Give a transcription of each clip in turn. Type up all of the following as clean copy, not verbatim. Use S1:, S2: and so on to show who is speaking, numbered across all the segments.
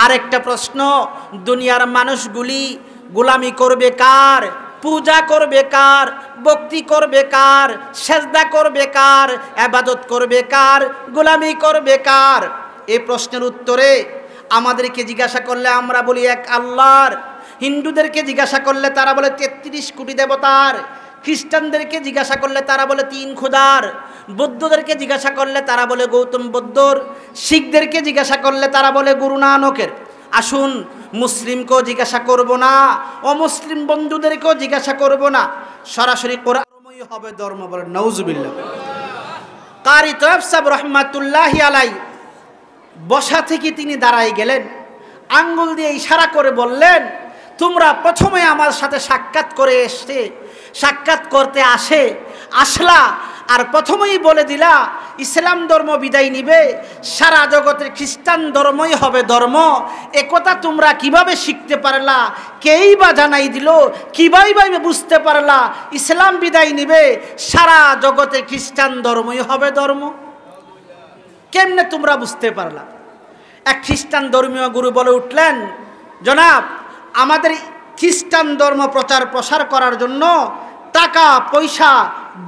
S1: আরেকটা প্রশ্ন, দুনিয়ার মানুষগুলি গোলামি করবে কার, পূজা করবে কার, ভক্তি করবে কার, সেজদা করবে কার, ইবাদত করবে কার, গোলামি করবে কার? এই প্রশ্নের উত্তরে আমাদেরকে জিজ্ঞাসা করলে আমরা বলি এক আল্লাহর। হিন্দুদেরকে জিজ্ঞাসা করলে তারা বলে 33 কোটি দেবতার। খ্রিস্টানদেরকে জিজ্ঞাসা করলে তারা বলে 3 খোদার। বৌদ্ধদেরকে জিজ্ঞাসা করলে তারা বলে গৌতম বুদ্ধর। শিখদেরকে জিজ্ঞাসা করলে তারা বলে গুরু নানকের। আসুন, মুসলিমকেও জিজ্ঞাসা করব না, অমুসলিম বন্ধুদেরকেও জিজ্ঞাসা করব না, সরাসরি কোরআনময় হবে ধর্ম। বলেন নাউজুবিল্লাহ। কারি তয়েব সাহেব রহমাতুল্লাহি আলাই বসা থেকে তিনি দাঁড়াই গেলেন, আঙ্গুল দিয়ে ইশারা করে বললেন, তোমরা প্রথমে আমার সাথে সাক্ষাৎ করতে আসলা আর প্রথমেই বলে দিলা ইসলাম ধর্ম বিদায় নিবে, সারা জগতের খ্রিস্টান ধর্মই হবে ধর্ম। একথা তোমরা কিভাবে শিখতে পারলা? কেই বা জানাই দিল? কিভাবে বুঝতে পারলা ইসলাম বিদায় নিবে, সারা জগতের খ্রিস্টান ধর্মই হবে ধর্ম? কেমনে তোমরা বুঝতে পারলা? এক খ্রিস্টান ধর্মীয় গুরু বলে উঠলেন, জনাব, আমাদের খ্রিস্টান ধর্ম প্রসার করার জন্য টাকা পয়সা,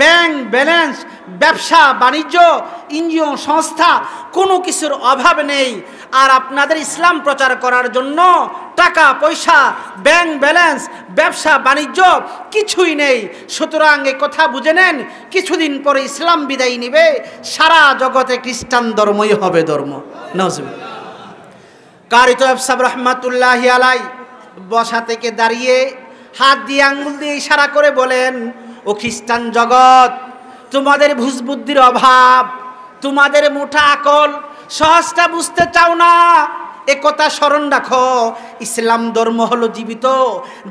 S1: ব্যাংক ব্যালেন্স, ব্যবসা বাণিজ্য, এনজিও সংস্থা কোনো কিছুর অভাব নেই। আর আপনাদের ইসলাম প্রচার করার জন্য টাকা পয়সা, ব্যাংক ব্যালেন্স, ব্যবসা বাণিজ্য কিছুই নেই। সুতরাং এই কথা বুঝে নেন, কিছুদিন পরে ইসলাম বিদায় নিবে, সারা জগতে খ্রিস্টান ধর্মই হবে ধর্ম। নাউজুবিল্লাহ। কারি তয়েব সাহেব রহমাতুল্লাহি আলাই বসা থেকে দাঁড়িয়ে হাত দিয়ে আঙ্গুল দিয়ে ইশারা করে বলেন, ও খ্রিস্টান জগৎ, তোমাদের বুদ্ধির অভাব, তোমাদের মোটা আকল, সহজটা বুঝতে চাও না। এ কথা স্মরণ রাখো, ইসলাম ধর্ম হলো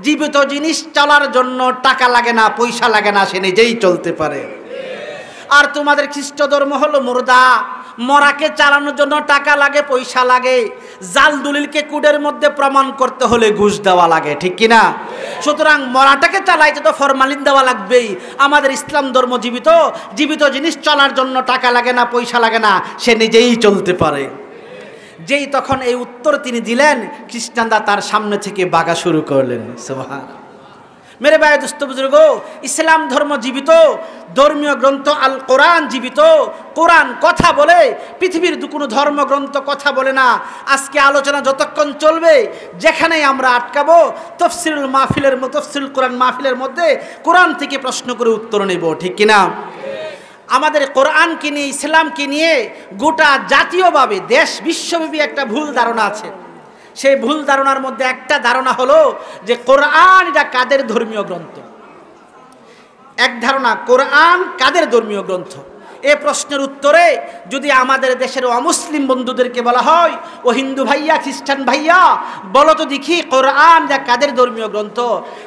S1: জীবিত জিনিস চলার জন্য টাকা লাগে না, পয়সা লাগে না, সে নিজেই চলতে পারে। আর তোমাদের খ্রিস্ট ধর্ম হলো মুর্দা, মরাকে চালানোর জন্য টাকা লাগে, পয়সা লাগে। জাল দলিলকে কুডের মধ্যে প্রমাণ করতে হলে ঘুষ দেওয়া লাগে, ঠিক কিনা? সুতরাং মরাটাকে চালাইতে তো ফরমালিন দেওয়া লাগবেই। আমাদের ইসলাম ধর্ম জীবিত জিনিস চলার জন্য টাকা লাগে না, পয়সা লাগে না, সে নিজেই চলতে পারে। যেই তখন এই উত্তর তিনি দিলেন, খ্রিস্টানরা তার সামনে থেকে বাগা শুরু করলেন। সুবহানাল্লাহ। মেরে ভাই দোস্ত বুজুর্গ, ইসলাম ধর্ম জীবিত, ধর্মীয় গ্রন্থ আল কোরআন জীবিত। কোরআন কথা বলে, পৃথিবীর কোনো ধর্মগ্রন্থ কথা বলে না। আজকে আলোচনা যতক্ষণ চলবে, যেখানেই আমরা আটকাবো, তফসিরুল কোরআন মাহফিলের মধ্যে কোরআন থেকে প্রশ্ন করে উত্তর নেব, ঠিক কিনা? আমাদের কোরআনকে নিয়ে, ইসলামকে নিয়ে গোটা জাতীয়ভাবে দেশ বিশ্বব্যাপী একটা ভুল ধারণা আছে। সেই ভুল ধারণার মধ্যে একটা ধারণা হলো যে কোরআন এটা কাদের ধর্মীয় গ্রন্থ। এক ধারণা, কোরআন কাদের ধর্মীয় গ্রন্থ। এ প্রশ্নের উত্তরে যদি আমাদের দেশের অমুসলিম বন্ধুদেরকে বলা হয়, ও হিন্দু ভাইয়া, খ্রিস্টান ভাইয়া, বলো তো দেখি কোরআন যা কাদের ধর্মীয় গ্রন্থ?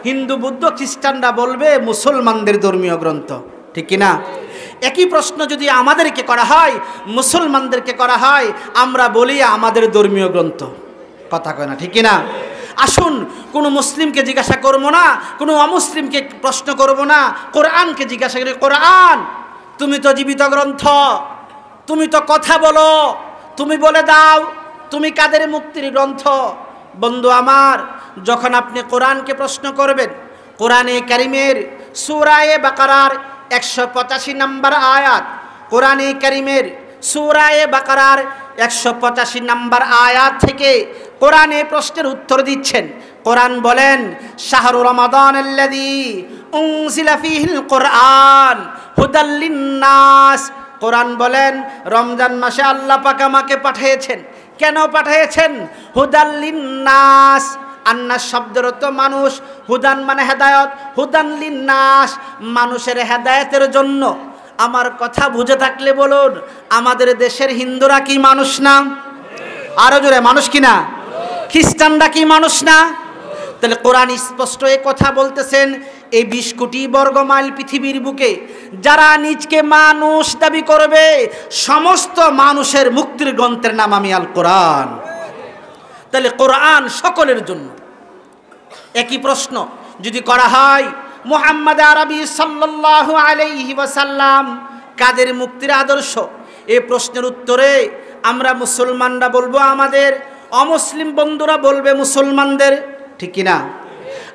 S1: হিন্দু বুদ্ধ খ্রিস্টানরা বলবে মুসলমানদের ধর্মীয় গ্রন্থ, ঠিক কিনা? একই প্রশ্ন যদি আমাদেরকে করা হয়, মুসলমানদেরকে করা হয়, আমরা বলি আমাদের ধর্মীয় গ্রন্থ। কথা কয় না, ঠিক কিনা? আসুন, কোনো মুসলিমকে জিজ্ঞাসা করবো না, কোনো অমুসলিমকে প্রশ্ন করব না, কোরআনকে জিজ্ঞাসা করি, কোরআন তুমি তো জীবিত গ্রন্থ, তুমি তো কথা বলো, তুমি বলে দাও তুমি কাদের মুক্তির গ্রন্থ। বন্ধু আমার, যখন আপনি কোরআনকে প্রশ্ন করবেন, কোরআনে কারিমের সূরা বাকারার 185 নম্বর আয়াত, কোরআনে কারিমের সূরা বাকারার 185 নম্বর আয়াত থেকে কোরআনে প্রশ্নের উত্তর দিচ্ছেন। কোরআন বলেন, শাহরু রমাদানাল্লাযী উনজিলা ফীহিল কোরআন হুদাল লিন্নাস। কোরআন বলেন, রমজান মাসে আল্লাহ পাক আমাকে পাঠিয়েছেন। কেন পাঠিয়েছেন? হুদাল লিন্নাস। আন্নাস শব্দের অর্থ মানুষ, হুদান মানে হেদায়েত, হুদান লিন্নাস মানুষের হেদায়েতের জন্য। আমার কথা বুঝে থাকলে বলুন, আমাদের দেশের হিন্দুরা কি মানুষ না? আরো জোরে, মানুষ কি না? খ্রিস্টানরা কি মানুষ না? তাহলে কোরআন স্পষ্ট এ কথা বলতেছেন, এই 20 কোটি বর্গ মাইল পৃথিবীর বুকে যারা নিজকে মানুষ দাবি করবে, সমস্ত মানুষের মুক্তির গ্রন্থের নাম আমি আল কোরআন। তাহলে কোরআন সকলের জন্য। একই প্রশ্ন যদি করা হয়, মুহাম্মদ আরবি সাল্লাল্লাহু আলাইহি ওয়াসাল্লাম কাদের মুক্তির আদর্শ, এই প্রশ্নের উত্তরে আমরা মুসলমানরা বলবো আমাদের অমুসলিম বন্ধুরা বলবে মুসলমানদের, ঠিক কিনা?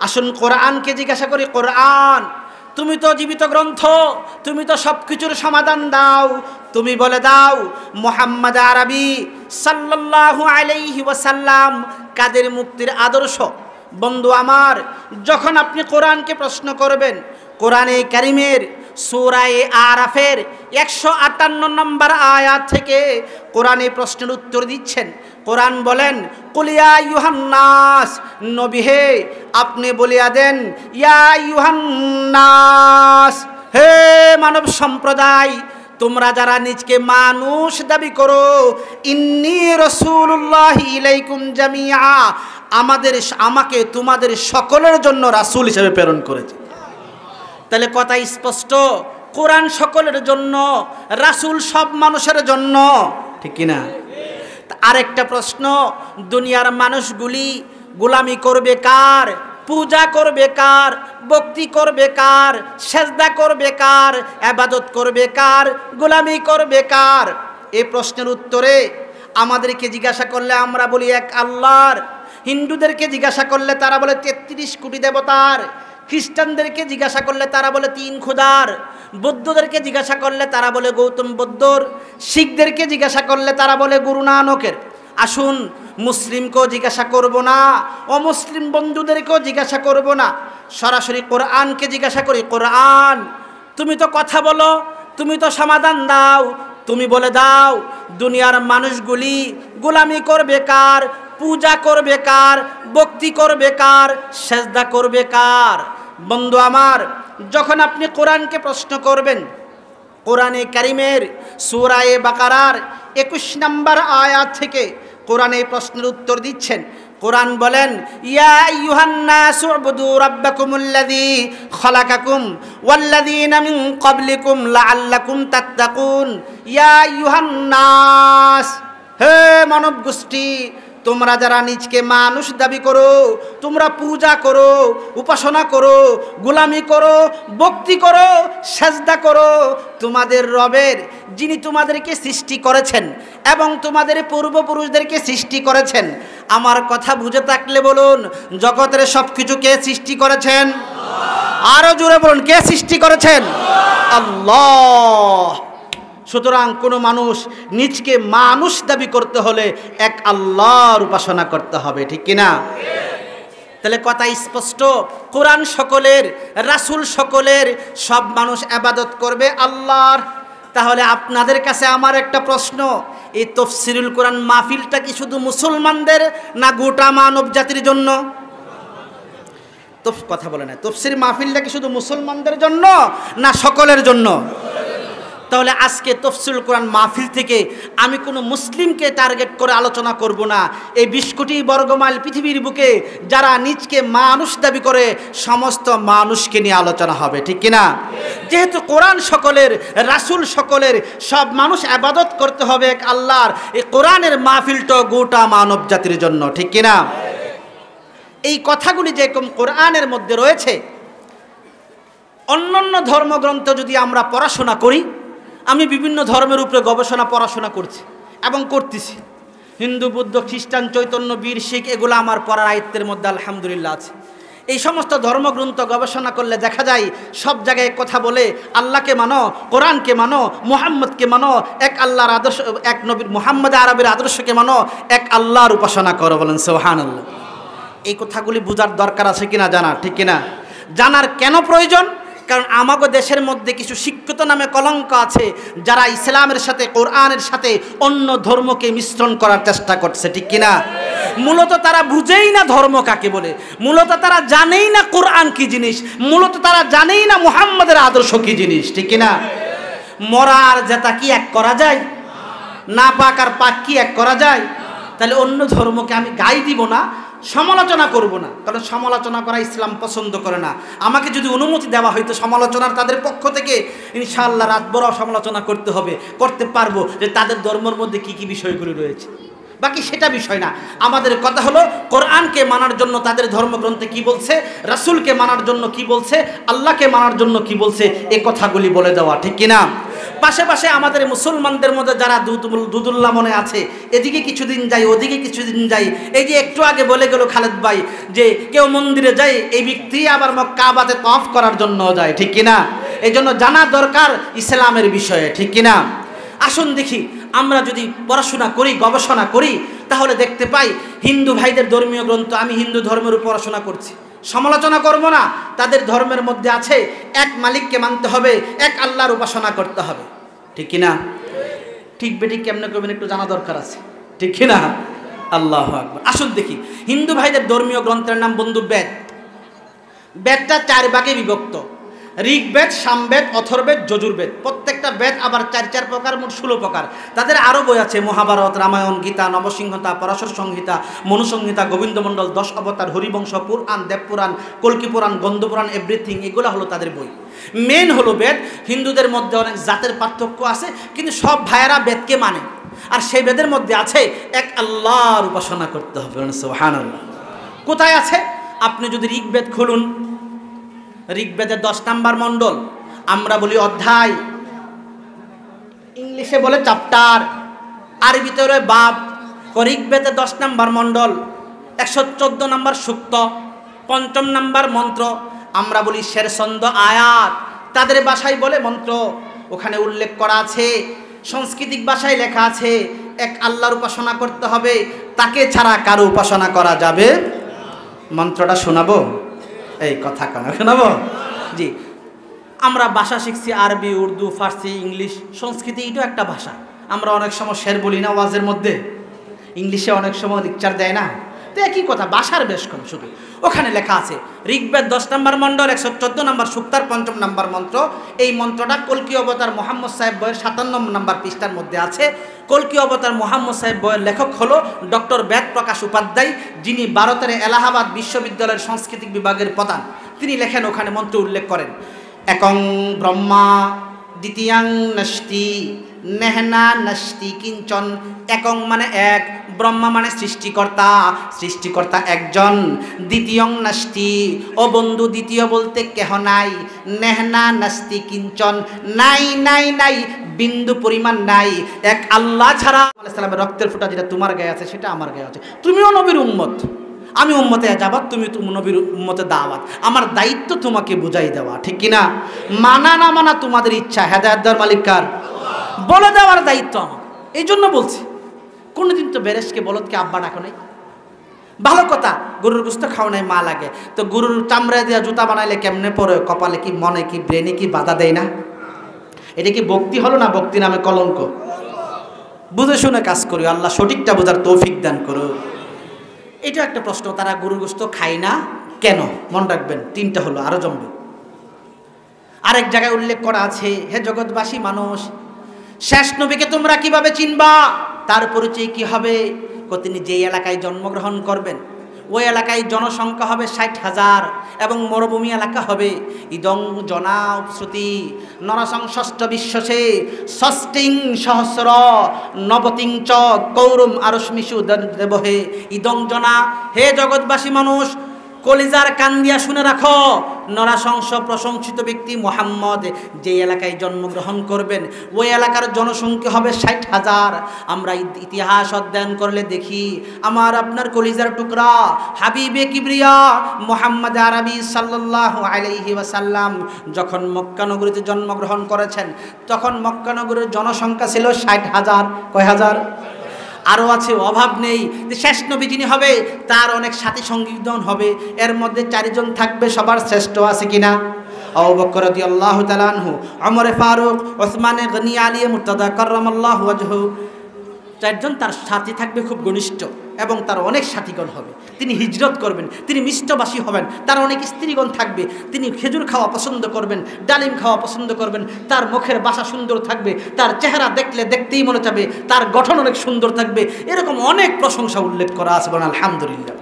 S1: আসুন কোরআনকে জিজ্ঞাসা করি, কোরআন তুমি তো জীবিত গ্রন্থ, তুমি তো সব কিছুর সমাধান দাও, তুমি বলে দাও মুহাম্মদ আরবি সাল্লাল্লাহু আলাইহি ওয়াসাল্লাম কাদের মুক্তির আদর্শ? বন্ধু আমার, যখন আপনি কোরআনকে প্রশ্ন করবেন, কোরআনে কারিমের সূরা আরাফের 158 নম্বর আয়াত থেকে কোরআনে প্রশ্নের উত্তর দিচ্ছেন। কোরআন বলেন, কুল ইয়া আইয়ুহান নাস, নবী হে আপনি বলিয়া দেন, ইয়া আইয়ুহান নাস, হে মানব সম্প্রদায়, তোমরা যারা নিজকে মানুষ দাবি করো, ইন্নী রাসূলুল্লাহি ইলাইকুম জামিআ, আমাকে তোমাদের সকলের জন্য রাসূল হিসেবে প্রেরণ করেছে। তাহলে কথা স্পষ্ট, কোরআন সকলের জন্য, রাসূল সব মানুষের জন্য, ঠিক কিনা? আরেকটা প্রশ্ন, দুনিয়ার মানুষগুলি গোলামি করবে কার, পূজা করবে কার, ভক্তি করবে কার, সেজদা করবে কার, ইবাদত করবে কার, গোলামি করবে কার? এই প্রশ্নের উত্তরে আমাদেরকে জিজ্ঞাসা করলে আমরা বলি এক আল্লাহর, হিন্দুদেরকে জিজ্ঞাসা করলে তারা বলে 33 কোটি দেবতার, খ্রিস্টানদেরকে জিজ্ঞাসা করলে তারা বলে 3 খোদার, বৌদ্ধদেরকে জিজ্ঞাসা করলে তারা বলে গৌতম বুদ্ধর, শিখদেরকে জিজ্ঞাসা করলে তারা বলে গুরু নানকের। আসুন মুসলিমকেও জিজ্ঞাসা করব না, অমুসলিম বন্ধুদেরকেও জিজ্ঞাসা করব না, সরাসরি কোরআনকে জিজ্ঞাসা করি, কোরআন তুমি তো কথা বলো, তুমি তো সমাধান দাও, তুমি বলে দাও দুনিয়ার মানুষগুলি গোলামি করবে কার, পূজা করবে কার, ভক্তি করবে কার, সেজদা করবে কার? বন্ধু আমার, যখন আপনি কোরআনকে প্রশ্ন করবেন, কোরআনে কারিমের সূরা বাকারার 21 নম্বর আয়াত থেকে কোরআনে প্রশ্নের উত্তর দিচ্ছেন। কোরআন বলেন, ইয়া আইয়ুহান নাসু উবুদু রাব্বাকুমুল্লাযী খালাকাকুম ওয়াল্লাযীনা মিন ক্বাবলিকুম লাআল্লাকুম তাত্তাকুন। ইয়া আইয়ুহান নাস, হে মানব গোষ্ঠী, তোমরা যারা নিজকে মানুষ দাবি করো, তোমরা পূজা করো, উপাসনা করো, গোলামি করো, ভক্তি করো, সেজদা করো তোমাদের রবের, যিনি তোমাদেরকে সৃষ্টি করেছেন এবং তোমাদের পূর্বপুরুষদেরকে সৃষ্টি করেছেন। আমার কথা বুঝে থাকলে বলুন, জগতের সব কিছু কে সৃষ্টি করেছেন? আরো জোরে বলুন, কে সৃষ্টি করেছেন? আল্লাহ। সুতরাং কোনো মানুষ নিজকে মানুষ দাবি করতে হলে এক আল্লাহর উপাসনা করতে হবে, ঠিক কিনা? তাহলে কথা স্পষ্ট, কোরআন সকলের, রাসূল সকলের, সব মানুষ ইবাদত করবে আল্লাহর। তাহলে আপনাদের কাছে আমার একটা প্রশ্ন, এই তাফসীরুল কোরআন মাহফিলটা কি শুধু মুসলমানদের না গোটা মানব জাতির জন্য? তো কথা বলে না, তাফসীর মাহফিলটা কি শুধু মুসলমানদের জন্য না সকলের জন্য? তাহলে আজকে তাফসীরুল কোরআন মাহফিল থেকে আমি কোনো মুসলিমকে টার্গেট করে আলোচনা করব না। এই 20 কোটি বর্গমাইল পৃথিবীর বুকে যারা নিজকে মানুষ দাবি করে সমস্ত মানুষকে নিয়ে আলোচনা হবে, ঠিক কিনা? যেহেতু কোরআন সকলের, রাসূল সকলের, সব মানুষ ইবাদত করতে হবে এক আল্লাহর, এই কোরআনের মাহফিলটা গোটা মানব জাতির জন্য, ঠিক কিনা? এই কথাগুলি যেরকম কোরআনের মধ্যে রয়েছে, অন্যান্য ধর্মগ্রন্থ যদি আমরা পড়াশোনা করি, আমি বিভিন্ন ধর্মের উপরে গবেষণা পড়াশোনা করছি এবং করতেছি, হিন্দু, বৌদ্ধ, খ্রিস্টান, চৈতন্য, বীর, শিখ, এগুলো আমার পড়ার আয়ত্তের মধ্যে আলহামদুলিল্লাহ আছে। এই সমস্ত ধর্মগ্রন্থ গবেষণা করলে দেখা যায় সব জায়গায় কথা বলে আল্লাহকে মানো, কোরআনকে মানো, মুহাম্মদকে মানো, এক আল্লাহর আদর্শ, এক নবীর মুহাম্মদ আরবির আদর্শকে মানো, এক আল্লাহর উপাসনা করো, বলেন সুবহানাল্লাহ। এই কথাগুলি বোঝার দরকার আছে কিনা, জানা, ঠিক কিনা? জানার কেন প্রয়োজন? কারণ আমাগো দেশের মধ্যে কিছু শিক্ষিত নামে কলঙ্ক আছে, যারা ইসলামের সাথে, কোরআনের সাথে অন্য ধর্মকে মিশ্রণ করার চেষ্টা করছে, ঠিক কিনা? মূলত তারা বুঝেই না ধর্ম কাকে বলে, মূলত তারা জানেই না কোরআন কি জিনিস, মূলত তারা জানেই না মুহাম্মাদের আদর্শ কি জিনিস, ঠিক কিনা? মরা আর জেতা কি এক করা যায়? না পাক আর পাক কি এক করা যায়? তাহলে অন্য ধর্মকে আমি গাই দিব না, সমালোচনা করব না, কারণ সমালোচনা করা ইসলাম পছন্দ করে না। আমাকে যদি অনুমতি দেওয়া হয়তো সমালোচনার তাদের পক্ষ থেকে, ইনশাআল্লাহ রাত বড় সমালোচনা করতে হবে, করতে পারবো যে তাদের ধর্মের মধ্যে কি কি বিষয়গুলি রয়েছে, বাকি সেটা বিষয় না। আমাদের কথা হলো কোরআনকে মানার জন্য তাদের ধর্মগ্রন্থে কি বলছে, রাসূলকে মানার জন্য কি বলছে, আল্লাহকে মানার জন্য কি বলছে, এই কথাগুলি বলে দেওয়া, ঠিক কিনা? পাশে পাশে আমাদের মুসলমানদের মধ্যে যারা দুদুল্লাহ মনে আছে, এদিকে কিছুদিন যাই ওদিকে কিছুদিন যাই, এই যে একটু আগে বলে গেল খালেদ ভাই যে কেউ মন্দিরে যায়, এই ব্যক্তি আবার কাবাতে তওয়াফ করার জন্য যায়, ঠিক কিনা? এই জন্য জানা দরকার ইসলামের বিষয়ে, ঠিক কিনা? আসুন দেখি, আমরা যদি পড়াশোনা করি, গবেষণা করি, তাহলে দেখতে পাই হিন্দু ভাইদের ধর্মীয় গ্রন্থ, আমি হিন্দু ধর্মের উপর পড়াশোনা করছি, সমালোচনা করব না, তাদের ধর্মের মধ্যে আছে এক মালিককে মানতে হবে, এক আল্লাহর উপাসনা করতে হবে, ঠিক কিনা? ঠিক বেঠিক কেমনে করবেন একটু জানা দরকার আছে, ঠিক কিনা? আল্লাহু আকবার। আসুন দেখি, হিন্দু ভাইদের ধর্মীয় গ্রন্থের নাম বন্ধু বেদ। বেদটা 4 ভাগে বিভক্ত: ঋগ্বেদ, সামবেদ, অথর্বেদ, যজুর্বেদ। প্রত্যেকটা বেদ আবার 4 প্রকার, মোট 16 প্রকার। তাদের আরও বই আছে: মহাভারত, রামায়ণ, গীতা, নবসিংহতা, পরাশর সংহিতা, মনুসংহিতা, গোবিন্দমণ্ডল, 10 অবতার, হরিবংশ, পুরাণ, দেবপুরাণ, কল্কি পুরাণ, গন্ধপুরাণ, এভরিথিং, এগুলো হলো তাদের বই। মেন হলো বেদ। হিন্দুদের মধ্যে অনেক জাতের পার্থক্য আছে, কিন্তু সব ভাইয়েরা বেদকে মানে। আর সেই বেদের মধ্যে আছে এক আল্লাহর উপাসনা করতে হবে, সুবহানাল্লাহ। কোথায় আছে? আপনি যদি ঋগ্বেদ খুলুন, ঋগ্বেদের 10 নম্বর মণ্ডল, আমরা বলি অধ্যায়, ইংলিশে বলে চ্যাপ্টার, আরবিতে বলে বাব। ঋগ্বেদের 10 নম্বর মণ্ডল, 114 নম্বর সূক্ত, 5ম নম্বর মন্ত্র, আমরা বলি শেরছন্দ আয়াত, তাদের ভাষায় বলে মন্ত্র। ওখানে উল্লেখ করা আছে, সাংস্কৃতিক ভাষায় লেখা আছে এক আল্লাহর উপাসনা করতে হবে, তাকে ছাড়া কারো উপাসনা করা যাবে। মন্ত্রটা শোনাবো? এই কথা কেন শোনাবো? জি, আমরা ভাষা শিখছি আরবি, উর্দু, ফার্সি, ইংলিশ, সংস্কৃতি, এটাও একটা ভাষা। আমরা অনেক সময় শের বলি না ওয়াজের মধ্যে, ইংলিশে অনেক সময় লেকচার দেয় না, তো একই কথা, ভাষার বেশ কম শুধু। ওখানে লেখা আছে ঋগ্বেদ 10 নম্বর মণ্ডল, 114 নম্বর সূক্তার 5ম নম্বর মন্ত্র। এই মন্ত্রটা কল্কি অবতার মোহাম্মদ সাহেব বইয়ের 57 নম্বর পৃষ্ঠার মধ্যে আছে। কল্কি অবতার মোহাম্মদ সাহেব বইয়ের লেখক হলো ডক্টর বেদ প্রকাশ উপাধ্যায়, যিনি ভারতের এলাহাবাদ বিশ্ববিদ্যালয়ের সাংস্কৃতিক বিভাগের প্রধান। তিনি লেখেন, ওখানে মন্ত্র উল্লেখ করেন, একং ব্রহ্মা দ্বিতীয়াং নষ্টি নেহনা নষ্টি কিঞ্চন। একং মানে এক, ব্রহ্মা মানে সৃষ্টিকর্তা, সৃষ্টিকর্তা একজন। দ্বিতীয়ং নাস্তি, ও বন্ধু দ্বিতীয় বলতে কেহ নাই। নেহনা নাস্তি কিঞ্চন, নাই নাই নাই, বিন্দু পরিমাণ নাই। এক আল্লাহ ছাড়া আলাইহিস সালামের রক্তের ফোঁটা যেটা তোমার গায়ে আছে সেটা আমার গায়ে আছে। তুমিও নবীর উম্মত, আমি উম্মতে যাবাত, তুমি নবীর উম্মতে দাওয়াত। আমার দায়িত্ব তোমাকে বুঝাই দেওয়া, ঠিক কিনা? মানা না মানা তোমাদের ইচ্ছা, হেদায়েত দেওয়ার মালিক কার? বলে দেওয়ার দায়িত্ব আমার। এই জন্য বলছি, কোনোদিন তো বেরেশকে বলদকে আব্বা ডাকো নাই। ভালো কথা, গরুর গোশত খাও নাই মা লাগে, তো গরুর চামড়া দিয়ে জুতা বানাইলে কেমনে পরে? কপালে কি, মনে কি, ব্রেনে কি বাধা দেয় না? এটা কি ভক্তি হলো না ভক্তি নামে কলঙ্ক? বুঝে শুনে কাজ করি, আল্লাহ সঠিকটা বোঝার তৌফিক দান করো। এটা একটা প্রশ্ন, তারা গরুর গোশত খায় না কেন? মনে রাখবেন, 3টা হলো, আরো জমবে। আরেক জায়গায় উল্লেখ করা আছে, হে জগৎবাসী মানুষ, শেষ নবীকে তোমরা কিভাবে চিনবা? তার পরিচয় কি হবে? তিনি যেই এলাকায় জন্মগ্রহণ করবেন ওই এলাকায় জনসংখ্যা হবে 60,000 এবং মরুভূমি এলাকা হবে। ইদং জনা উপশ্রুতি নরসং ষষ্ঠ বিশ্বসে ষষ্ঠিং সহস্র নবতিং চ কৌরম আরস্মিষু দেবহে। ইদং জনা, হে জগৎবাসী মানুষ, কলিজার কান দিয়া শুনে রাখো, নরাশংস প্রশংসিত ব্যক্তি মুহাম্মদ যে এলাকায় জন্মগ্রহণ করবেন ওই এলাকার জনসংখ্যা হবে 60,000। আমরা ইতিহাস অধ্যয়ন করলে দেখি, আমার আপনার কলিজার টুকরা হাবিবে কিবরিয়া মুহাম্মদ আরবি সাল্লাল্লাহু আলাইহি ওয়াসাল্লাম যখন মক্কা নগরীতে জন্মগ্রহণ করেছেন তখন মক্কা নগরীর জনসংখ্যা ছিল 60,000। কয় হাজার? আরও আছে, অভাব নেই। শেষ নবী যিনি হবে তার অনেক সাথী সঙ্গীজন হবে, এর মধ্যে 4 জন থাকবে সবার শ্রেষ্ঠ, আছে কিনা? আবু বকর রাদিয়াল্লাহু তাআলা আনহু, ওমর ফারুক, ওসমান গনি, আলী মুর্তজা কাররামাল্লাহু ওয়াজহু, 4 জন তার সাথী থাকবে, খুব ঘনিষ্ঠ, এবং তার অনেক সাথীগণ হবে। তিনি হিজরত করবেন, তিনি মিষ্টভাষী হবেন, তার অনেক স্ত্রীগণ থাকবে। তিনি খেজুর খাওয়া পছন্দ করবেন, ডালিম খাওয়া পছন্দ করবেন, তার মুখের ভাষা সুন্দর থাকবে, তার চেহারা দেখলে দেখতেই মনে যাবে, তার গঠন অনেক সুন্দর থাকবে। এরকম অনেক প্রশংসা উল্লেখ করা আছে, বলেন আলহামদুলিল্লাহ।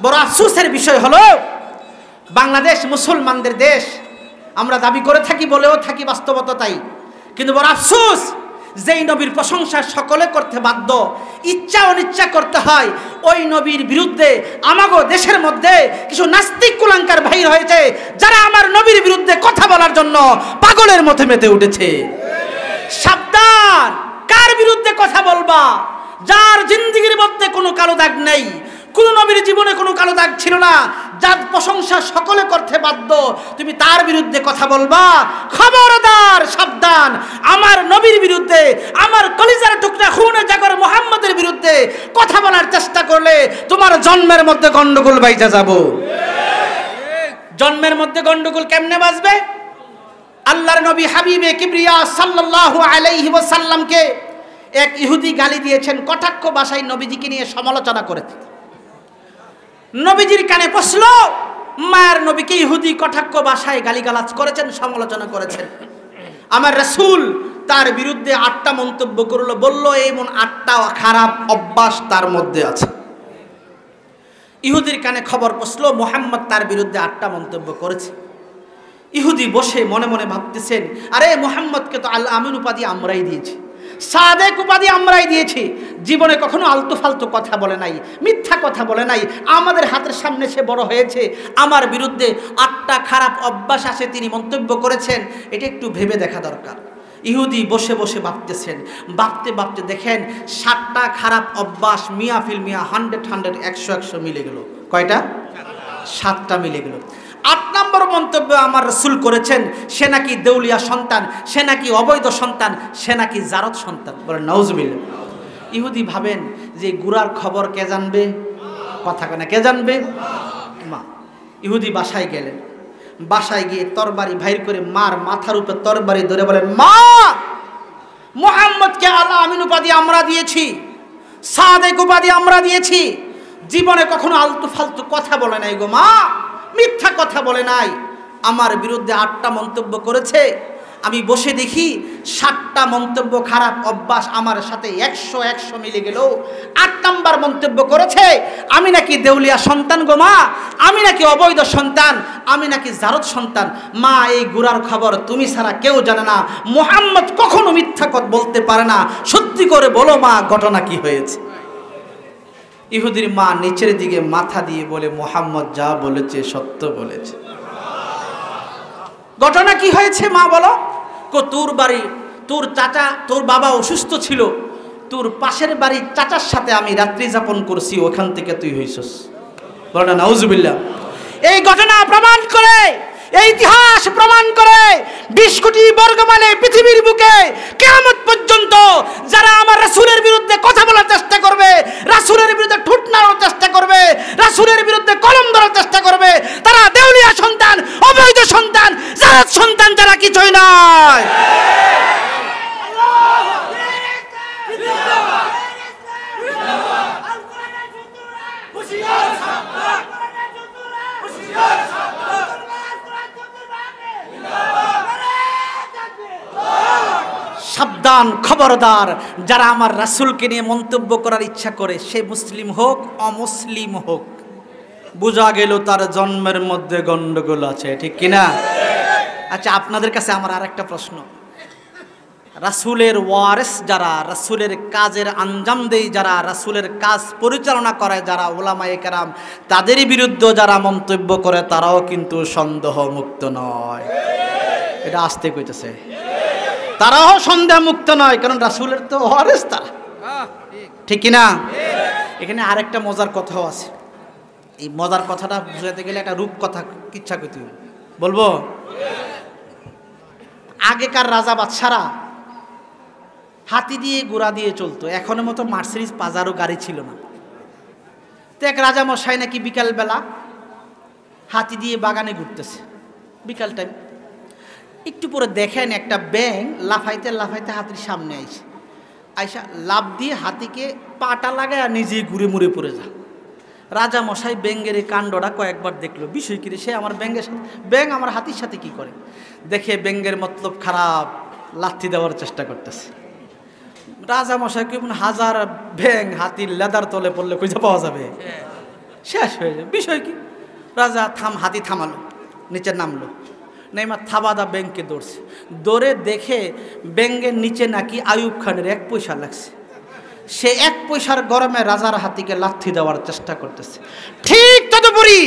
S1: বড় আফসোসের বিষয় হলো বাংলাদেশ মুসলমানদের দেশ, আমরা দাবি করে থাকি, বলেও থাকি, বাস্তবতা তাই। কিন্তু বড় আফসোস, যেই নবীর প্রশংসা সকলে করতে বাধ্য, ইচ্ছা অনিচ্ছা করতে হয়, ওই নবীর বিরুদ্ধে আমাগো দেশের মধ্যে কিছু নাস্তিক কুলাঙ্কার ভাই হয়েছে যারা আমার নবীর বিরুদ্ধে কথা বলার জন্য পাগলের মতো মেতে উঠেছে। সাবধান, কার বিরুদ্ধে কথা বলবা? যার জিন্দেগির মধ্যে কোনো কালো দাগ নেই, কোন নবীর জীবনে কোনো কালো দাগ ছিল না, যার প্রশংসা সকলে করতে বাধ্য, তুমি তার বিরুদ্ধে কথা বলবা? খবরদার, সাবধান। আমার নবীর বিরুদ্ধে, আমার কলিজার টুকরা খুনে জাগর মুহাম্মদের বিরুদ্ধে কথা বলার চেষ্টা করলে তোমার জন্মের মধ্যে গন্ডগোল বাইজা যাব। জন্মের মধ্যে গন্ডগোল কেমনে বাজবে? আল্লাহর নবী হাবিবে কিবরিয়া সাল্লাল্লাহু আলাইহি ওয়াসাল্লামকে এক ইহুদি গালি দিয়েছেন, কটাক্ষ ভাষায় নবীজিকে নিয়ে সমালোচনা করেছে। নবীজির কানে পৌঁছল, মায়ের নবীকে ইহুদি কটাক্ষ ভাষায় গালিগালাজ করেছেন, সমালোচনা করেছেন। আমার রাসূল তার বিরুদ্ধে 8টা মন্তব্য করলো, বলল এমন 8টা খারাপ অভ্যাস তার মধ্যে আছে। ইহুদির কানে খবর পৌঁছল মুহাম্মদ তার বিরুদ্ধে 8টা মন্তব্য করেছে। ইহুদি বসে মনে মনে ভাবতেছেন, আরে মুহাম্মদকে তো আল আমিন উপাধি আমরাই দিয়েছি, সাদেক উপাধি আমরাই দিয়েছি, জীবনে কখনো আলতু ফালতু কথা বলে নাই, মিথ্যা কথা বলে নাই, আমাদের হাতের সামনে সে বড় হয়েছে, আমার বিরুদ্ধে 8টা খারাপ অভ্যাস আছে তিনি মন্তব্য করেছেন, এটা একটু ভেবে দেখা দরকার। ইহুদি বসে বসে ভাবতেছেন, ভাবতে ভাবতে দেখেন 7টা খারাপ অভ্যাস মিয়া ফিল মিয়া 100 100 মিলে গেল। কয়টা? 7টা মিলে গেল। 8 নম্বর মন্তব্য আমার রাসূল করেছেন, সে নাকি দেউলিয়া সন্তান, সে নাকি অবৈধ সন্তান, সে নাকি জারত সন্তান। বলেন নাউজুবিল্লাহ। ইহুদি ভাবেন যে গুরার খবর কে জানবে? কথা কেনা কে জানবে? মা। ইহুদি বাসায় গেলেন, বাসায় গিয়ে তরবারি বাইর করে মার মাথার উপর তরবারি ধরে বলেন, মা, মুহাম্মদকে আল আমিন উপাধি আমরা দিয়েছি, সাদেক উপাধি আমরা দিয়েছি, জীবনে কখনো আলতু ফালতু কথা বলে নাই গো মা, মিথ্যা কথা বলে নাই, আমার বিরুদ্ধে 8টা মন্তব্য করেছে, আমি বসে দেখি 7টা মন্তব্য খারাপ অভ্যাস আমার সাথে 100 মিলে গেল। 8 নম্বর মন্তব্য করেছে আমি নাকি দেউলিয়া সন্তান গো মা, আমি নাকি অবৈধ সন্তান, আমি নাকি জারত সন্তান। মা, এই গুরার খবর তুমি ছাড়া কেউ জানে না, মুহাম্মদ কখনো মিথ্যা কথা বলতে পারে না, সত্যি করে বলো মা, ঘটনা কি হয়েছে? ইহুদির মা নিচের দিকে মাথা দিয়ে বলে, মুহাম্মদ যা বলেছে সত্য বলেছে। ঘটনা কি হয়েছে মা বলো? তোর বাড়ি, তোর চাচা, তোর বাবা অসুস্থ ছিল, তোর পাশের বাড়ির চাচার সাথে আমি রাত্রি যাপন করছি, ওখান থেকে তুই হইছস। বলো না নাউজুবিল্লাহ। এই ঘটনা প্রমাণ করে, এই ইতিহাস প্রমাণ করে 20 কোটি বর্গমাইলে পৃথিবীর বুকে কিয়ামত পর্যন্ত যারা আমার রাসূলের বিরুদ্ধে কথা বলার চেষ্টা করবে, রাসূলের বিরুদ্ধে ঠোঁট নাড়ানোর চেষ্টা করবে, রাসূলের বিরুদ্ধে কলম ধরার চেষ্টা করবে, তারা দেউলিয়া সন্তান, অবৈধ সন্তান, জারত সন্তান, যারা কিছুই নয়। সাবধান, খবরদার, যারা আমার রাসূলকে নিয়ে মন্তব্য করার ইচ্ছা করে, সে মুসলিম হোক অমুসলিম হোক, বোঝা গেল তার জন্মের মধ্যে গন্ডগোল আছে, ঠিক কিনা? আচ্ছা, আপনাদের কাছে আমার আরেকটা প্রশ্ন, রাসূলের ওয়ারিস যারা, রাসূলের কাজের আঞ্জাম দেয় যারা, রাসূলের কাজ পরিচালনা করে যারা উলামায়ে কেরাম, তাদেরই বিরুদ্ধে যারা মন্তব্য করে তারাও কিন্তু সন্দেহ মুক্ত নয়। এটা আসতে কইতেছে, তারাও সন্দেহ মুক্ত নয়, কারণ রাসূলের তো ওয়ারিস তারা, ঠিক কিনা? এখানে আরেকটা মজার কথাও আছে। এই মজার কথাটা বুঝাতে গেলে একটা রূপ কথা ইচ্ছা করতে বলবো। আগেকার রাজা বাদশারা হাতি দিয়ে ঘোড়া দিয়ে চলতো, এখনের মতো মার্সিডিজ পাজারো গাড়ি ছিল না। তো এক রাজা মশাই নাকি বিকালবেলা হাতি দিয়ে বাগানে ঘুরতেছে, বিকাল টাইম, একটু পরে দেখেন একটা ব্যাঙ লাফাইতে লাফাইতে হাতির সামনে আইসে, আইসা লাফ দিয়ে হাতিকে পাটা লাগায় আর নিজেই ঘুরে মুড়ে পড়ে যায়। রাজা মশাই ব্যাঙের এই কাণ্ডটা কয়েকবার দেখলো, বিষয় কি সে আমার ব্যাঙের সাথে, ব্যাঙ আমার হাতির সাথে কি করে? দেখে ব্যাঙের মতলব খারাপ, লাথি দেওয়ার চেষ্টা করতেছে। রাজা মশাই কেমন হাজার ব্যাঙ হাতির লেদার তলে পড়লে খুঁজে পাওয়া যাবে, শেষ হয়ে যাবে, বিষয় কি? রাজা হাতি থামালো, নিচে নামলো, নেইমা থাবাদা ব্যাংকে দৌড়ছে, দৌড়ে দেখে ব্যাঙ্গের নিচে নাকি আইয়ুব খানের 1 পয়সা লাগছে। সে 1 পয়সার গরমে রাজার হাতিকে লাথি দেওয়ার চেষ্টা করতেছে। ঠিক তদুপরি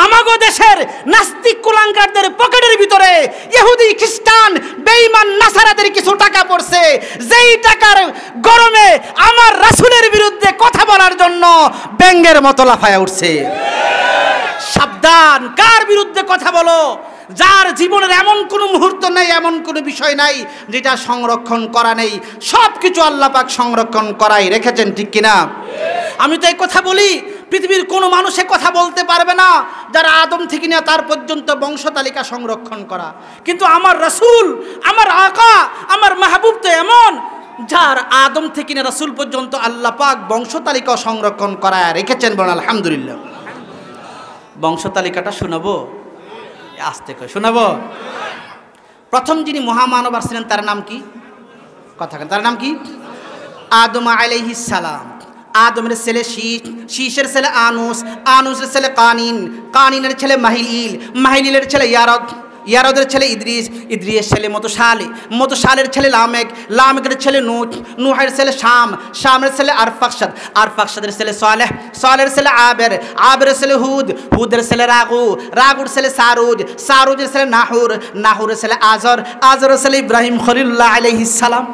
S1: আমাগো দেশের নাস্তিক কুলাঙ্গারদের পকেটের ভিতরে ইহুদি খ্রিস্টান বেঈমান নাসারাদের কিছু টাকা পড়ছে, যেই টাকার গরমে আমার রাসূলের বিরুদ্ধে কথা বলার জন্য ব্যাঙের মতো লাফায়া উঠছে। সাবধান, কার বিরুদ্ধে কথা বলো? যার জীবনের এমন কোনো মুহূর্ত নাই, এমন কোনো বিষয় নাই যেটা সংরক্ষণ করা নেই। সব কিছু আল্লাহ পাক সংরক্ষণ করাই রেখেছেন, ঠিক কিনা? আমি তো এই কথা বলি, পৃথিবীর কোনো মানুষে কথা বলতে পারবে না যারা আদম থেকে নিয়ে তার পর্যন্ত বংশ তালিকা সংরক্ষণ করা। কিন্তু আমার রাসূল, আমার আকা, আমার মাহবুব তো এমন যার আদম থেকে নিয়ে রাসূল পর্যন্ত আল্লাহ পাক বংশ তালিকা সংরক্ষণ করা রেখেছেন। বলেন আলহামদুলিল্লাহ। বংশ তালিকাটা শোনাবো, আস্তে করে শোনাবো। প্রথম যিনি মহামানব আসছিলেন তার নাম কি? কথা কেন, তার নাম কি? আদম আলাইহিস সালাম। আদমের ছেলে শীষ, শীষের ছেলে আনুস, আনুসের ছেলে কানিন, কানিনের ছেলে মাহিলিল, মাহিলিলের ছেলে ইয়ারদ, ইয়ারদের ছেলে ইদ্রিস, ইদ্রিসের ছেলে মতুসালে, মতুসালের ছেলে লামেক, লামেকের ছেলে নূহ, নূহের ছেলে শাম, শামের ছেলে আরফাকশাদ, আরফাকশাদের ছেলে সালেহ, সালেহের ছেলে আবের, আবেরের ছেলে হুদ, হুদের ছেলে রাগু, রাগুর ছেলে সারুজ, সারুজের ছেলে নাহুর, নাহুরের ছেলে আজর, আজরের ছেলে ইব্রাহিম খলিলুল্লাহ আলাইহিস সালাম,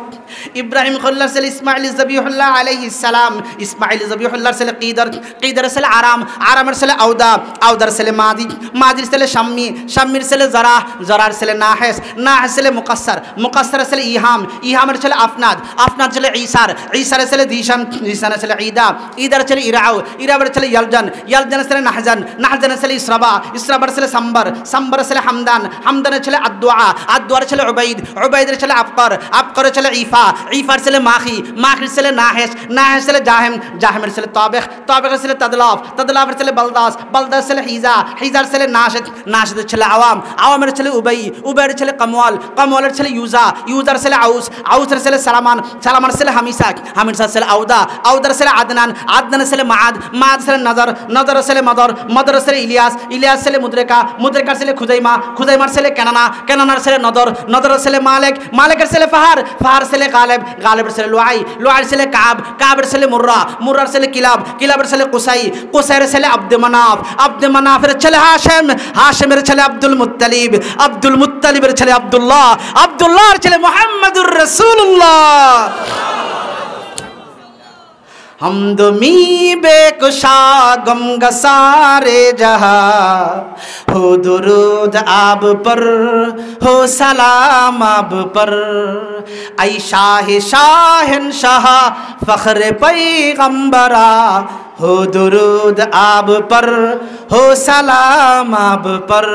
S1: ইব্রাহিম খলিলুল্লাহ ছেলে ইসমাইল জবিহুল্লাহ আলাইহিস সালাম, ইসমাইল জবিহুল্লাহর ছেলে কিদর, কিদরের ছেলে আরাম, আরামের ছেলে আউদা, আউদার ছেলে মাদি, মাদির ছেলে শাম্মি, শাম্মির ছেলে জারা, জারার ছেলে নাহেস, নাহেস ছেলে মুকাসসার, মুকাসসারের ছেলে ইহাম, ইহামের ছেলে আফনাদ, আফনাদ ছেলে ঈসার, ঈসারের ছেলে দিশান, দিশানের ছেলে ঈদা, ঈদার ছেলে ইরাউ, ইরাবের ছেলে ইয়ালজান, ইয়ালজানের ছেলে নাহজান, নাহজানের ছেলে ইসরাবা, ইসরাবার ছেলে সাম্বার, সাম্বারের ছেলে হামদান, হামদানের ছেলে আদদুআ, আদদুআর ছেলে উবাইদ, উবাইদের ছেলে আবকর, আবকরের ছেলে ইফা, ইফার ছেলে মাখি, মাখির ছেলে নাহেস, নাহেস ছেলে জাহেম, জাহেমের ছেলে তাবেখ, তাবেখের ছেলে তাদলাফ, তাদলাফের ছেলে বালদাস, বালদাস ছেলে হিজা, হিজার ছেলে নাশেদ, নাশেদের ছেলে আওয়াম, আওয়ামের ছেলে উবাই, উবাইয়ের ছেলে কামওয়াল, কামওয়ালের ছেলে ইউজা, ইউজার ছেলে আউস, আউসের ছেলে সালামান, সালামার ছেলে হামিসা, হামিসার ছেলে আউদা, আউদার ছেলে আদনান, আদনানের ছেলে মাদ, মাদ ছেলে নজর, নজরের ছেলে মদর, মদরের ছেলে ইলিয়াস, ইলিয়াস ছেলে মুদ্রেকা, মুদ্রেকার ছেলে খুজাইমা, খুজাইমার ছেলে কেনানা, কেনানার ছেলে নদর, নদরের ছেলে মালেক, মালেকের ছেলে ফাহার, ফাহার ছেলে গালেব, গালেবের ছেলে লুআই, লুআইয়ের ছেলে কাব, কাবের ছেলে মুর্রা, মুর্রার ছেলে কিলাব, কিলাবের ছেলে কুসাই, কুসাইয়ের ছেলে আব্দে মানাফ, আব্দে মানাফের ছেলে হাশেম, হাশেমের ছেলে আব্দুল মুত্তালিব, আব্দুল মুত্তালিবের ছেলে আব্দুল্লাহ, আব্দুল্লাহর ছেলে মুহাম্মাদুর রাসূলুল্লাহ। हमद मी बेकुशा गम गसारे जहा, हो दुरूद आब पर, हो सलाम आब पर, आई शाह शाहन शाह फख्र पैगंबरा, हो दुरूद आब पर, हो सलाम आब पर।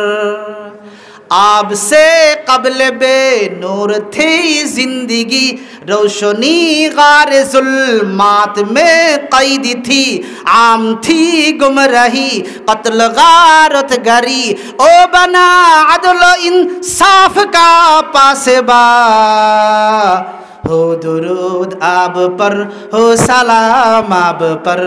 S1: आप से कबल बे नूर थी जिंदगी, रोशनी गार जुल्मात में कैद थी, आम थी गुमराही कत्ल गारत गरी, ओ बना अदल इंसाफ का पासबा, हो दुरूद आब पर, हो सलाम आब पर।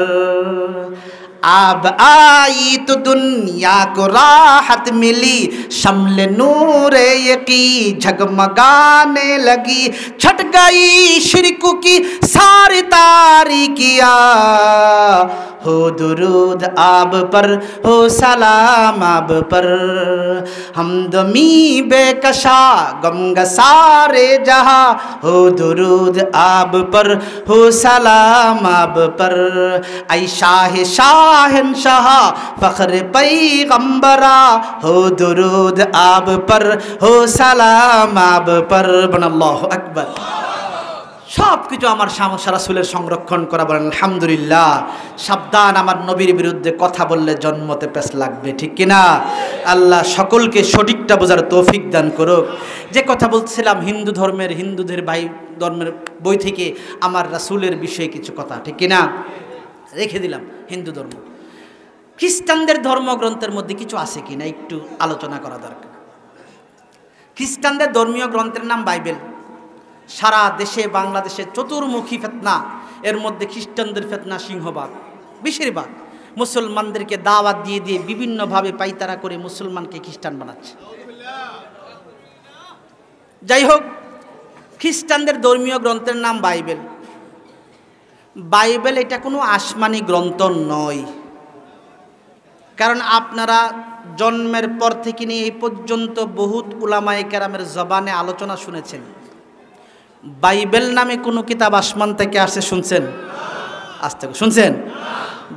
S1: आब आई तो दुनिया को राहत मिली, शम्ल नूरे यकी झगमगाने लगी, छट गई शिरक की सारी तारीकियाँ, हो दुरूद आब पर, हो सलाम आब पर। हमदमी बेकशा गम गसारे जहा, हो दुरूद आब पर, हो सलाम आब पर। ऐ शाह शाहन शाह फख्र पैगंबरा, हो दुरूद आब पर, हो सलाम आब पर। अल्लाहु আকবার। সব কিছু আমার শামসা রাসূলের সংরক্ষণ করা, বলেন আলহামদুলিল্লাহ। সাবধান, আমার নবীর বিরুদ্ধে কথা বললে জন্মতে পেছ লাগবে, ঠিক কিনা? আল্লাহ সকলকে সঠিকটা বোঝার তৌফিক দান করুক। যে কথা বলছিলাম হিন্দু ধর্মের, হিন্দুদের ভাই ধর্মের বই থেকে আমার রাসূলের বিষয়ে কিছু কথা, ঠিক কিনা, রেখে দিলাম। হিন্দু ধর্ম, খ্রিস্টানদের ধর্মগ্রন্থের মধ্যে কিছু আছে কিনা একটু আলোচনা করা দরকার। খ্রিস্টানদের ধর্মীয় গ্রন্থের নাম বাইবেল। সারা দেশে বাংলাদেশে চতুর্মুখী ফিতনা, এর মধ্যে খ্রিস্টানদের ফিতনা সিংহভাগ, বেশিরভাগ মুসলমানদেরকে দাওয়াত দিয়ে দিয়ে বিভিন্নভাবে পাইতারা করে মুসলমানকে খ্রিস্টান বানাচ্ছে। যাই হোক, খ্রিস্টানদের ধর্মীয় গ্রন্থের নাম বাইবেল। বাইবেল এটা কোনো আসমানি গ্রন্থ নয়। কারণ আপনারা জন্মের পর থেকে নিয়ে এই পর্যন্ত বহুত উলামায়ে কেরামের জবানে আলোচনা শুনেছেন, বাইবেল নামে কোনো কিতাব আসমান থেকে আসে শুনছেন? আজ থেকে শুনছেন?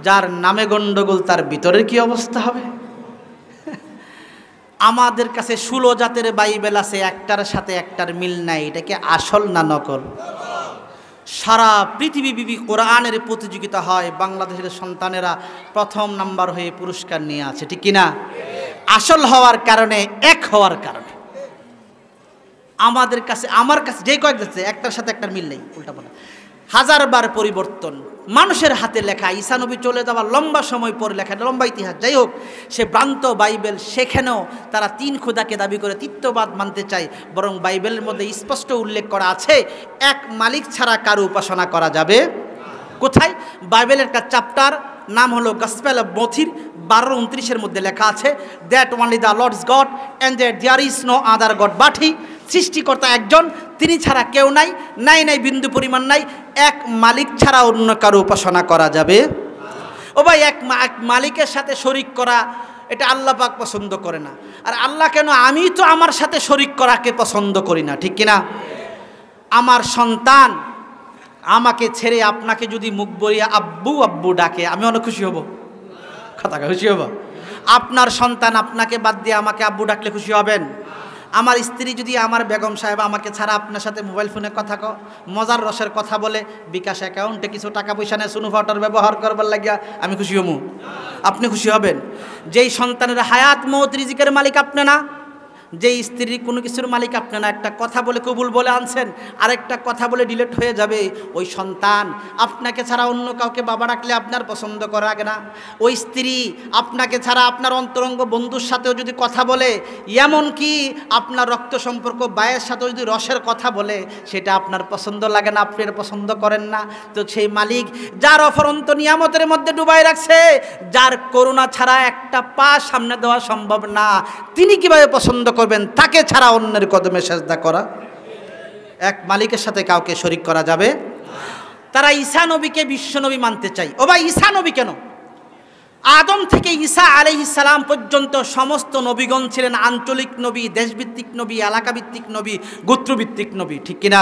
S1: যার নামে গন্ডগোল তার ভিতরের কি অবস্থা হবে? আমাদের কাছে 16 জাতের বাইবেল আছে, একটার সাথে একটার মিল নাই। এটা কি আসল না নকল? সারা পৃথিবীব্যাপী কোরআনের প্রতিযোগিতা হয়, বাংলাদেশের সন্তানেরা প্রথম নাম্বার হয়ে পুরস্কার নিয়ে আছে, ঠিক কিনা? আসল হওয়ার কারণে, এক হওয়ার কারণে। আমাদের কাছে, আমার কাছে যে কয়েক যাচ্ছে একটার সাথে একটার মিল নেই, উল্টা বলা। হাজারবার পরিবর্তন, মানুষের হাতে লেখা, ঈসা নবী চলে যাওয়ার লম্বা সময় পরে লেখা, লম্বা ইতিহাস। যাই হোক, সে ভ্রান্ত বাইবেল, সেখানেও তারা 3 খোদাকে দাবি করে তৃতীয়বাদ মানতে চায়। বরং বাইবেলের মধ্যে স্পষ্ট উল্লেখ করা আছে, এক মালিক ছাড়া কারো উপাসনা করা যাবে। কোথায়? বাইবেলের একটা চ্যাপ্টার নাম হলো গসপেল অফ মথির 12:29 মধ্যে লেখা আছে, that only the lord is God and that there is no other God but he. সৃষ্টিকর্তা একজন, তিনি ছাড়া কেউ নাই, নাই বিন্দু পরিমাণ নাই। এক মালিক ছাড়া অন্য কারো উপাসনা করা যাবে। ও ভাই, এক মালিকের সাথে শরিক করা, এটা আল্লাহ পাক পছন্দ করে না। আর আল্লাহ কেন? আমি তো আমার সাথে শরিক করাকে পছন্দ করি না, ঠিক কিনা? আমার সন্তান আমাকে ছেড়ে আপনাকে যদি মুখ বলিয়া আব্বু আব্বু ডাকে, আমি অনেক খুশি হব। কথা খুশি হব? আপনার সন্তান আপনাকে বাদ দিয়ে আমাকে আব্বু ডাকলে খুশি হবেন? আমার স্ত্রী যদি, আমার বেগম সাহেব আমাকে ছাড়া আপনার সাথে মোবাইল ফোনে কথা মজার রসের কথা বলে, বিকাশ অ্যাকাউন্টে কিছু টাকা পয়সা নেয়, সুনু ফাউটার ব্যবহার করবার লাগিয়া, আমি খুশি হবো? আপনি খুশি হবেন? যেই সন্তানের হায়াত মৌত রিজিকের মালিক আপনি না, যেই স্ত্রীর কোনো কিছুর মালিক আপনি না, একটা কথা বলে কবুল বলে আনছেন, আরেকটা কথা বলে ডিলেট হয়ে যাবে, ওই সন্তান আপনাকে ছাড়া অন্য কাউকে বাবা ডাকলে আপনার পছন্দ করা আগে না। ওই স্ত্রী আপনাকে ছাড়া আপনার অন্তরঙ্গ বন্ধুর সাথেও যদি কথা বলে, এমন কি আপনার রক্ত সম্পর্ক ভাইয়ের সাথেও যদি রসের কথা বলে, সেটা আপনার পছন্দ লাগে না, আপনি পছন্দ করেন না। তো সেই মালিক যার অফরন্ত নিয়ামতের মধ্যে ডুবাই রাখছে, যার করুণা ছাড়া একটা পা সামনে দেওয়া সম্ভব না, তিনি কিভাবে পছন্দ করবেন তাকে ছাড়া অন্যের কদমে সেজদা করা? এক মালিকের সাথে কাউকে শরীক করা যাবে? তারা ঈসা নবীকে বিশ্বনবী মানতে চাই। ও ভাই, ঈসা নবী কেন? আদম থেকে ঈসা আলাইহিস সালাম পর্যন্ত সমস্ত নবীগণ ছিলেন আঞ্চলিক নবী, দেশভিত্তিক নবী, এলাকাভিত্তিক নবী, গোত্রভিত্তিক নবী, ঠিক কিনা?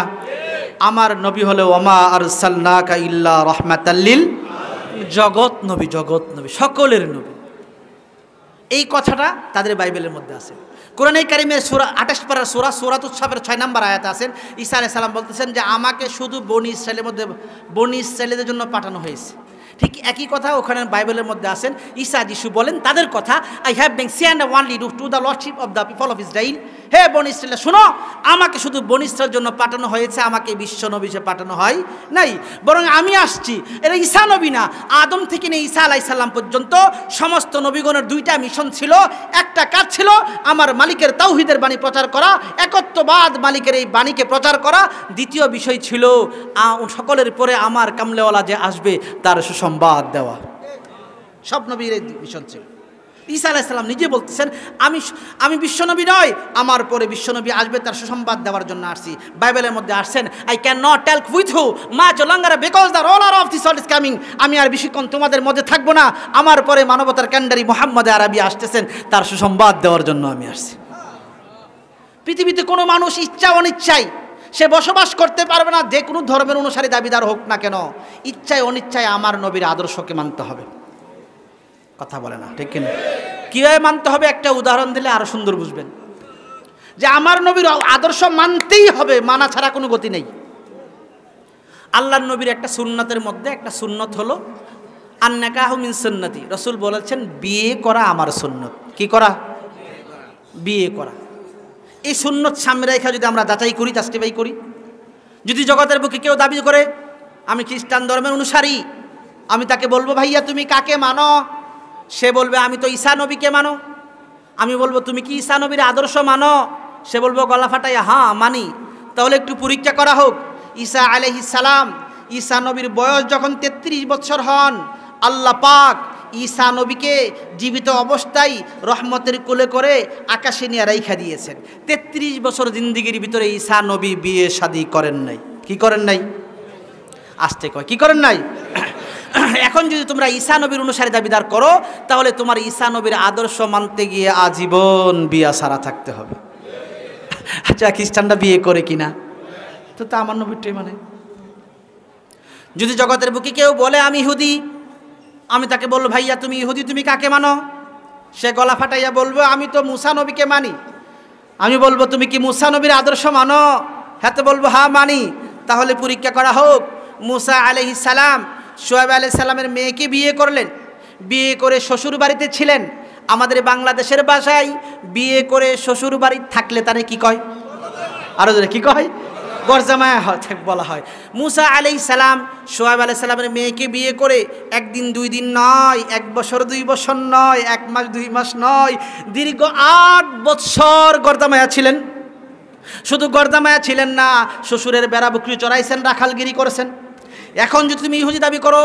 S1: আমার নবী হলো ওমা আরসালনাকা ইল্লা রাহমাতাল লিল জগৎ নবী, জগৎ নবী, সকলের নবী। এই কথাটা তাদের বাইবেলের মধ্যে আছে। কোরআনে কারিমের সূরা 28 পারার সূরাতুস সাফের 6 নম্বর আয়াতে আছেন, ঈসা আলাইহিস সালাম বলতেছেন যে আমাকে শুধু বনি ইসরায়েলের মধ্যে, বনি ইসরায়েলদের জন্য পাঠানো হয়েছে। ঠিক একই কথা ওখানে বাইবেলের মধ্যে আছেন। ঈসা যিশু বলেন তাদের কথা, I have been sent only to the lordship of the people of Israel. হে বনি ইসরায়েল, শোনো, আমাকে শুধু বনি ইসরায়েলের জন্য পাঠানো হয়েছে, আমাকে বিশ্ব নবী হিসেবে পাঠানো হয় নাই। বরং আমি আসছি, এটা ঈসা নবী না, আদম থেকে নিয়ে ঈসা আলাইহিস সালাম পর্যন্ত সমস্ত নবীগণের 2টা মিশন ছিল। একটা কাজ ছিল আমার মালিকের তাওহীদের বাণী প্রচার করা, একত্ববাদ মালিকের এই বাণীকে প্রচার করা। দ্বিতীয় বিষয় ছিল সকলের পরে আমার কামলেওয়ালা যে আসবে তার সুসংবাদ দেওয়া। সব নবীর এই মিশন ছিল। ঈসা আলাইহিস সালাম নিজে বলতেছেন, আমি বিশ্বনবী নয়, আমার পরে বিশ্বনবী আসবে, তার সুসংবাদ দেওয়ার জন্য আসছি। বাইবেলের মধ্যে আসছেন, I can not talk with you much longer because the ruler of this world is coming. আমি আর বেশিক্ষণ তোমাদের মধ্যে থাকবো না, আমার পরে মানবতার ক্যান্ডারি মুহাম্মদ আরবি আসতেছেন, তার সুসংবাদ দেওয়ার জন্য আমি আসছি। পৃথিবীতে কোনো মানুষ ইচ্ছা অনিচ্ছায় সে বসবাস করতে পারবে না, যে কোনো ধর্মের অনুসারী দাবিদার হোক না কেন, ইচ্ছায় অনিচ্ছায় আমার নবীর আদর্শকে মানতে হবে। কথা বলে না, ঠিক কিনা? কীভাবে মানতে হবে একটা উদাহরণ দিলে আরো সুন্দর বুঝবেন যে আমার নবীর আদর্শ মানতেই হবে, মানা ছাড়া কোনো গতি নেই। আল্লাহর নবীর একটা সুন্নতের মধ্যে একটা সুন্নত হলো আন-নিকাহু মিন সুন্নতি। রাসূল বলেছেন বিয়ে করা আমার সুন্নত। কি করা? বিয়ে করা। এই সুন্নত সামনে রেখে যদি আমরা যাচাই করি, জাস্টিফাই করি, যদি জগতের বুকে কেউ দাবি করে আমি খ্রিস্টান ধর্মের অনুসারী, আমি তাকে বলবো ভাইয়া তুমি কাকে মানো? সে বলবে আমি তো ঈসা নবীকে মানো। আমি বলবো তুমি কি ঈসা নবীর আদর্শ মানো? সে বলবো গলা ফাটাইয়া হ্যাঁ মানি। তাহলে একটু পরীক্ষা করা হোক। ঈসা আলাইহিস সালাম, ঈসা নবীর বয়স যখন 33 বছর হন, আল্লাহ পাক ঈসা নবীকে জীবিত অবস্থায় রহমতের কোলে করে আকাশে নিয়ে রাইখা দিয়েছেন। 33 বছর জিন্দিগির ভিতরে ঈসা নবী বিয়ে শাদী করেন নাই। কি করেন নাই? আসতে কয়, কি করেন নাই? এখন যদি তোমরা ঈসা নবীর অনুসারী দাবিদার করো, তাহলে তোমার ঈসা নবীর আদর্শ মানতে গিয়ে আজীবন বিয়া সারা থাকতে হবে। আচ্ছা, খ্রিস্টানরা বিয়ে করে কিনা? তো তা আমার নবীরটাই মানে। যদি জগতের বুকে কেউ বলে আমি ইহুদি, আমি তাকে বলবো ভাইয়া তুমি ইহুদি, তুমি কাকে মানো? সে গলা ফাটাইয়া বলবো আমি তো মুসা নবীকে মানি। আমি বলবো তুমি কি মুসা নবীর আদর্শ মানো? হ্যাঁ, তো বলবো হ্যাঁ মানি। তাহলে পরীক্ষা করা হোক। মুসা আলাইহিস সালাম শুআয়ব আলাইহিস সালামের মেয়েকে বিয়ে করলেন, বিয়ে করে শ্বশুর বাড়িতে ছিলেন। আমাদের বাংলাদেশের ভাষায় বিয়ে করে শ্বশুর বাড়ি থাকলে তারে কি কয়? আরো জোরে কি কয়? গরজামায়া বলা হয়। মুসা আলাইহিস সালাম শুআয়ব আলাইহিস সালামের মেয়েকে বিয়ে করে একদিন 2 দিন নয়, 1 বছর 2 বছর নয়, 1 মাস 2 মাস নয়, দীর্ঘ 8 বছর গরজামায়া ছিলেন। শুধু গরজামায়া ছিলেন না, শ্বশুরের বেড়া বকরি চড়াইছেন, রাখালগিরি করেছেন। এখন যদি তুমি ইহুদি দাবি করো,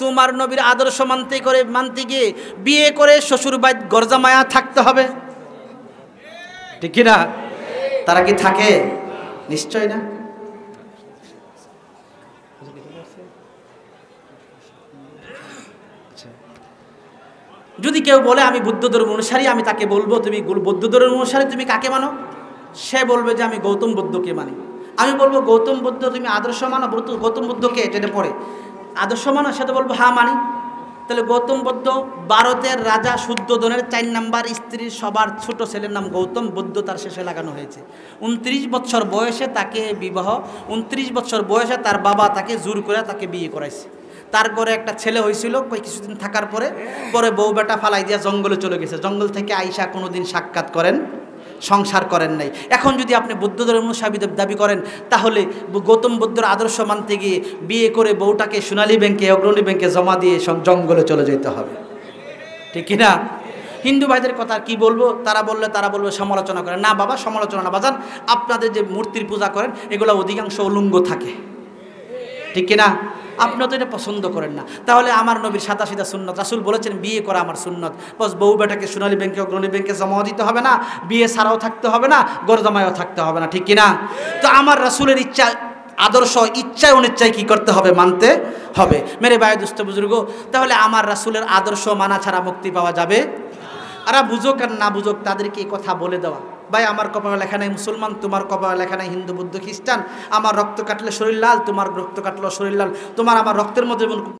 S1: তোমার নবীর আদর্শ মানতে গিয়ে বিয়ে করে শ্বশুর বাড়ি গরজামায়া থাকতে হবে, ঠিক কি না? তারা কি থাকে? নিশ্চয় না। যদি কেউ বলে আমি বৌদ্ধ ধর্ম অনুসারী, আমি তাকে বলবো তুমি বৌদ্ধ ধর্ম অনুসারী তুমি কাকে মানো? সে বলবে যে আমি গৌতম বুদ্ধকে মানি। আমি বলবো গৌতম বুদ্ধ তুমি আদর্শ মানো? গৌতম বুদ্ধকে টেনে পড়ে আদর্শ মানো? সে তো বলবো হ্যাঁ মানি। তাহলে গৌতম বুদ্ধ ভারতের রাজা শুদ্ধোধনের 4 নাম্বার স্ত্রীর সবার ছোট ছেলের নাম গৌতম বুদ্ধ, তার শেষে লাগানো হয়েছে। 29 বছর বয়সে তাকে বিবাহ, 29 বছর বয়সে তার বাবা তাকে জোর করে তাকে বিয়ে করাইছে। তার ঘরে একটা ছেলে হয়েছিল, কিছুদিন থাকার পরে বউ বেটা ফালাই দিয়া জঙ্গলে চলে গেছে। জঙ্গল থেকে আইসা কোনোদিন সাক্ষাৎ করেন, সংসার করেন নাই। এখন যদি আপনি বৌদ্ধ ধর্ম দাবি করেন, তাহলে গৌতম বুদ্ধর আদর্শ মানতে গিয়ে বিয়ে করে বউটাকে সোনালী ব্যাংকে, অগ্রণী ব্যাংকে জমা দিয়ে জঙ্গলে চলে যেতে হবে, ঠিক কিনা? হিন্দু ভাইদের কথা কি বলবো? তারা বলবে সমালোচনা করেন। না বাবা, সমালোচনা না বাজান, আপনাদের যে মূর্তির পূজা করেন এগুলো অধিকাংশ উলঙ্গ থাকে, ঠিক কিনা? আপনারা তো এটা পছন্দ করেন না। তাহলে আমার নবীর সাদা সিধা সুন্নত, রাসূল বলেছেন বিয়ে করা আমার সুন্নত। বস বউ বেটাকে সোনালী ব্যাংকে, অগ্রণী ব্যাংকে জমা দিতে হবে না, বিয়ে ছাড়াও থাকতে হবে না, গরজামায়ও থাকতে হবে না, ঠিক কিনা? তো আমার রাসূলের ইচ্ছা, আদর্শ ইচ্ছায় অনিচ্ছায় কি করতে হবে? মানতে হবে। মেরে ভাই দুস্থ বুজুর্গ, তাহলে আমার রাসূলের আদর্শ মানা ছাড়া মুক্তি পাওয়া যাবে? আর বুঝুক আর না বুঝুক তাদেরকে এই কথা বলে দেওয়া, ভাই আমার কপালে লেখা নাই মুসলমান, তোমার কপালে লেখা নাই হিন্দু বৌদ্ধ খ্রিস্টান, আমার রক্ত কাটলে শরীর লাল, তোমার রক্ত কাটলে শরীর লাল, তোমার আমার রক্তের মধ্যে